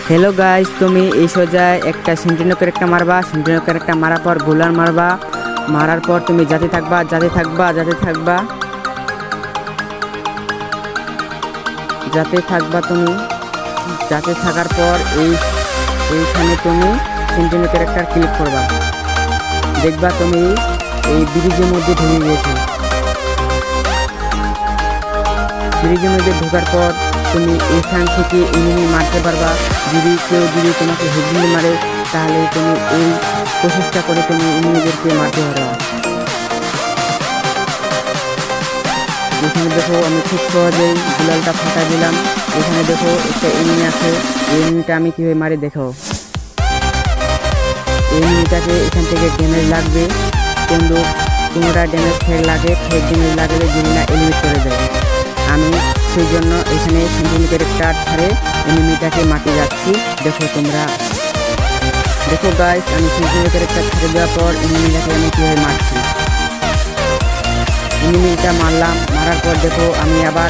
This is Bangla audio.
हेलो गाइस, তুমি এই সোজায় একটা সেন্টিনো ক্যারেক্টার মারবা। সেন্টিনো ক্যারেক্টার মারার পর গোলার মারবা। মারার পর তুমি যাতে থাকবা যাতে থাকবা যাতে থাকবা যাতে থাকবা তুমি যাতে থাকার পর এইখানে তুমি সেন্টিনো ক্যারেক্টার ক্লিক করবা। দেখবা তুমি এই ব্রিজের মধ্যে ঢুকে গেছো। ব্রিজের মধ্যে ঢোকার পর তুমি এইখান থেকে এনিমি মারতে পারবা। যদি তোমাকে হেডগুলি মারে তাহলে তুমি এই প্রচেষ্টা করে তুমি এনিমিদেরকে মারতে পারবা। এখানে দেখো আমি খুব সহজেই গুলালটা ফাটা দিলাম। এখানে দেখো একটা এনিমি আছে, এই এনিমিটা আমি কীভাবে মারি দেখো। এই এনিমিটাকে এখান থেকে ড্যামেজ লাগবে, কিন্তু কোনোটা ড্যামেজ ফেক ড্যামেজ লাগলে জিনিসটা এলিমিট করে দেয়। আমি সেই জন্য এখানে সেন্টিনো ক্যারেক্টার ছাড়ে এনিমিটাকে মারতে যাচ্ছি। দেখো তোমরা দেখো গাইস, আমি সেন্টিনো ক্যারেক্টার ছেড়ে দেওয়ার পর এনিমিটাকে আমি কীভাবে মারছি। এনিমিটা মারার পর দেখো আমি আবার